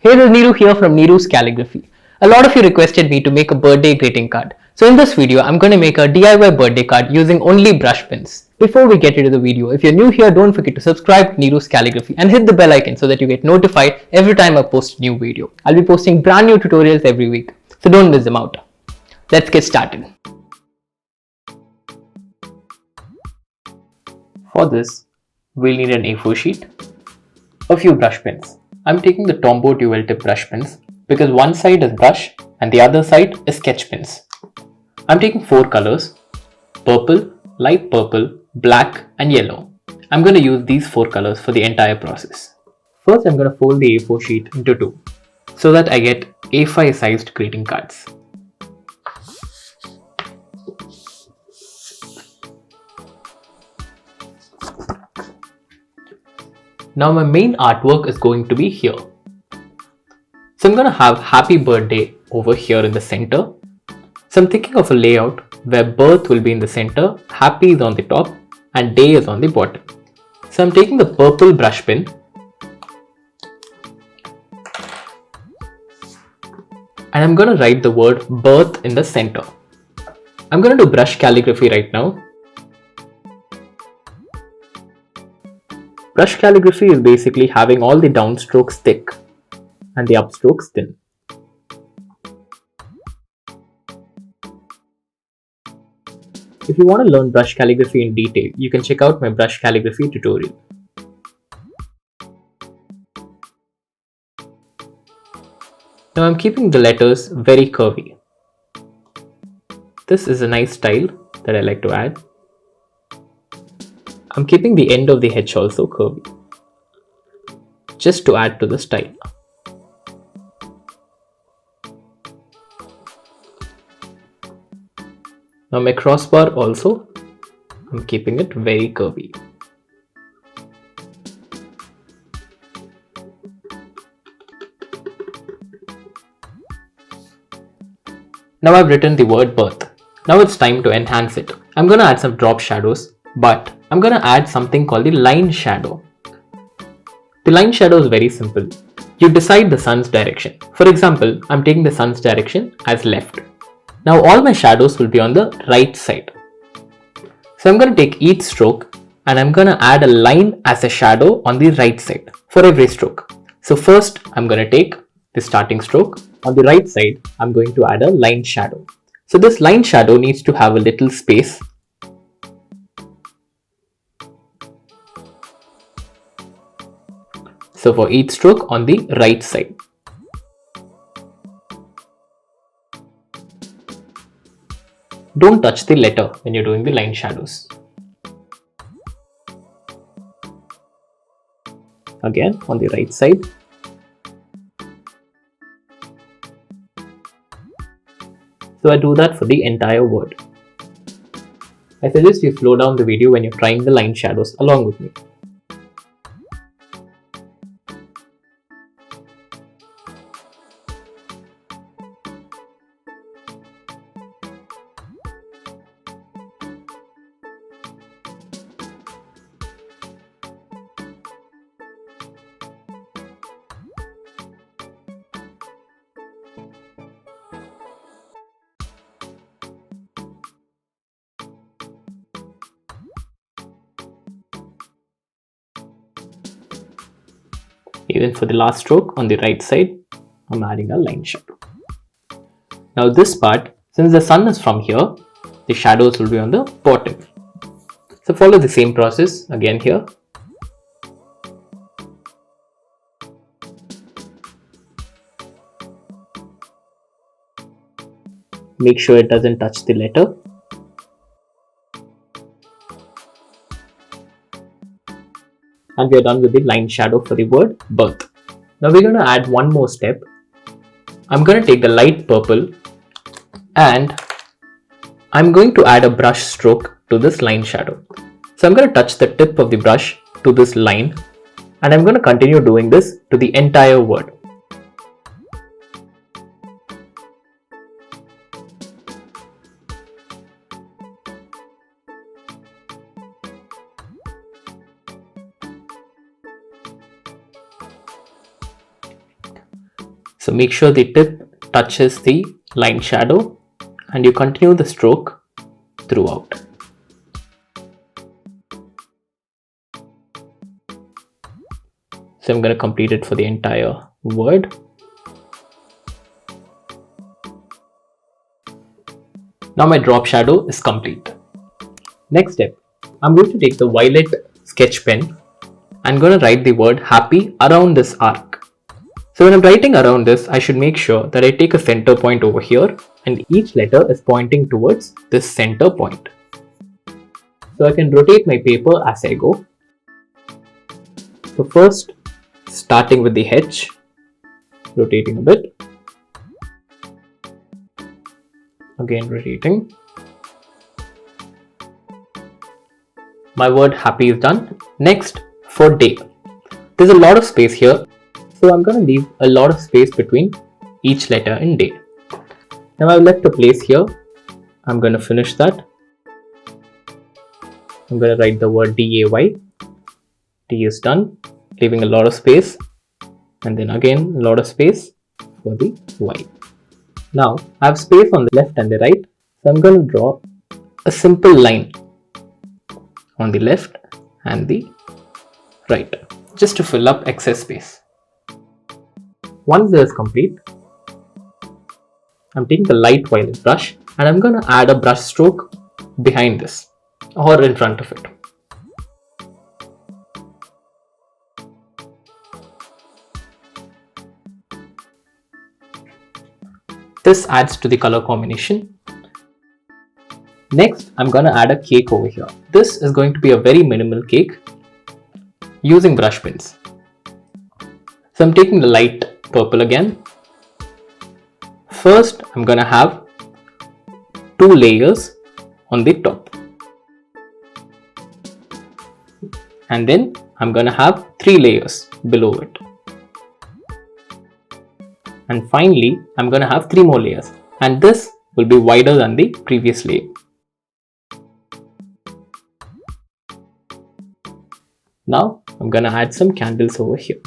Hey, this is Niru here from Niru's Calligraphy. A lot of you requested me to make a birthday greeting card. So in this video, I'm going to make a DIY birthday card using only brush pens. Before we get into the video, if you're new here, don't forget to subscribe to Niru's Calligraphy and hit the bell icon so that you get notified every time I post a new video. I'll be posting brand new tutorials every week, so don't miss them out. Let's get started. For this, we'll need an A4 sheet, a few brush pens. I'm taking the Tombow Dual tip brush pens because one side is brush and the other side is sketch pens. I'm taking 4 colors: purple, light purple, black and yellow. I'm going to use these 4 colors for the entire process. First, I'm going to fold the A4 sheet into 2 so that I get A5 sized greeting cards. Now my main artwork is going to be here. So I'm going to have happy birthday over here in the center. So I'm thinking of a layout where birth will be in the center, happy is on the top and day is on the bottom. So I'm taking the purple brush pen and I'm going to write the word birth in the center. I'm going to do brush calligraphy right now. Brush calligraphy is basically having all the downstrokes thick and the upstrokes thin. If you want to learn brush calligraphy in detail, you can check out my brush calligraphy tutorial. Now I'm keeping the letters very curvy. This is a nice style that I like to add. I'm keeping the end of the H also curvy, just to add to the style. Now my crossbar also, I'm keeping it very curvy. Now I've written the word birth. Now it's time to enhance it. I'm going to add some drop shadows, but I'm going to add something called the line shadow. The line shadow is very simple. You decide the sun's direction. For example, I'm taking the sun's direction as left. Now all my shadows will be on the right side. So I'm going to take each stroke and I'm going to add a line as a shadow on the right side for every stroke. So first I'm going to take the starting stroke. On the right side, I'm going to add a line shadow. So this line shadow needs to have a little space. So for each stroke on the right side. Don't touch the letter when you're doing the line shadows. Again on the right side. So I do that for the entire word. I suggest you slow down the video when you're trying the line shadows along with me. Even for the last stroke on the right side, I'm adding a line shadow. Now this part, since the sun is from here, the shadows will be on the bottom. So follow the same process again here. Make sure it doesn't touch the letter. And we are done with the line shadow for the word birth. Now we're going to add one more step. I'm going to take the light purple and I'm going to add a brush stroke to this line shadow. So I'm going to touch the tip of the brush to this line and I'm going to continue doing this to the entire word. So make sure the tip touches the line shadow and you continue the stroke throughout. So I'm going to complete it for the entire word. Now my drop shadow is complete. Next step, I'm going to take the violet sketch pen. I'm going to write the word happy around this arc. So when I'm writing around this, I should make sure that I take a center point over here and each letter is pointing towards this center point. So I can rotate my paper as I go. So first, starting with the H, rotating a bit. Again rotating. My word happy is done. Next, for day. There's a lot of space here, so I'm going to leave a lot of space between each letter in day. Now I've left a place here. I'm going to finish that. I'm going to write the word DAY. D is done, leaving a lot of space, and then again a lot of space for the Y. Now I have space on the left and the right, so I'm going to draw a simple line on the left and the right, just to fill up excess space. Once this is complete, I'm taking the light violet brush and I'm going to add a brush stroke behind this or in front of it. This adds to the color combination. Next, I'm going to add a cake over here. This is going to be a very minimal cake using brush pens. So I'm taking the light purple again. First, I'm going to have 2 layers on the top. And then I'm going to have 3 layers below it. And finally, I'm going to have 3 more layers. And this will be wider than the previous layer. Now, I'm going to add some candles over here.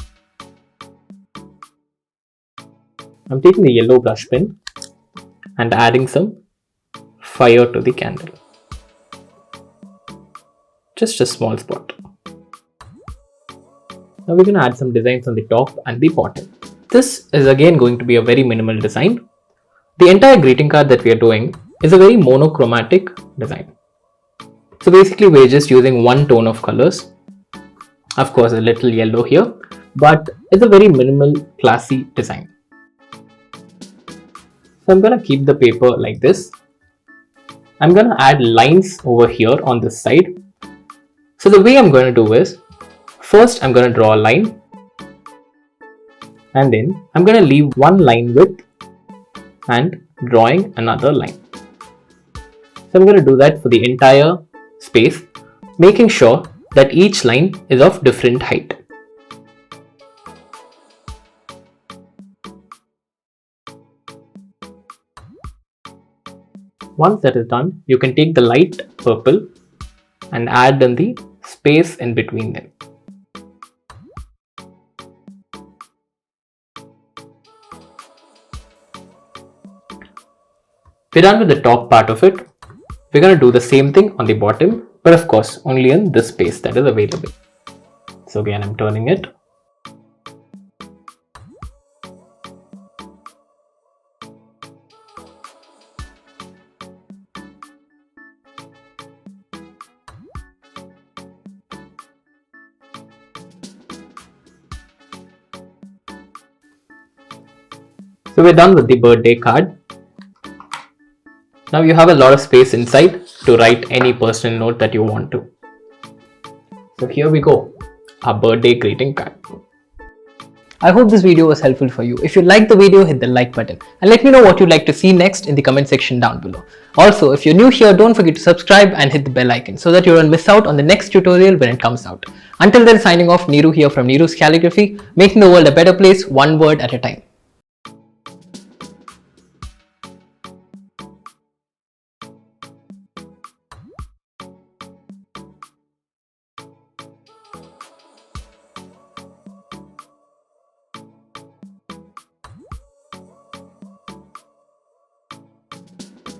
I'm taking the yellow brush pen and adding some fire to the candle. Just a small spot. Now we're going to add some designs on the top and the bottom. This is again going to be a very minimal design. The entire greeting card that we are doing is a very monochromatic design. So basically we're just using one tone of colors. Of course a little yellow here, but it's a very minimal classy design. So I'm going to keep the paper like this. I'm going to add lines over here on this side. So the way I'm going to do is, first I'm going to draw a line. And then I'm going to leave one line width and drawing another line. So I'm going to do that for the entire space, making sure that each line is of different height. Once that is done, you can take the light purple and add in the space in between them. We're done with the top part of it. We're going to do the same thing on the bottom, but of course only in this space that is available. So again, I'm turning it. So we're done with the birthday card. Now you have a lot of space inside to write any personal note that you want to. So here we go, our birthday greeting card. I hope this video was helpful for you. If you liked the video, hit the like button and let me know what you'd like to see next in the comment section down below. Also, if you're new here, don't forget to subscribe and hit the bell icon so that you don't miss out on the next tutorial when it comes out. Until then, signing off, Niru here from Niru's Calligraphy, making the world a better place one word at a time.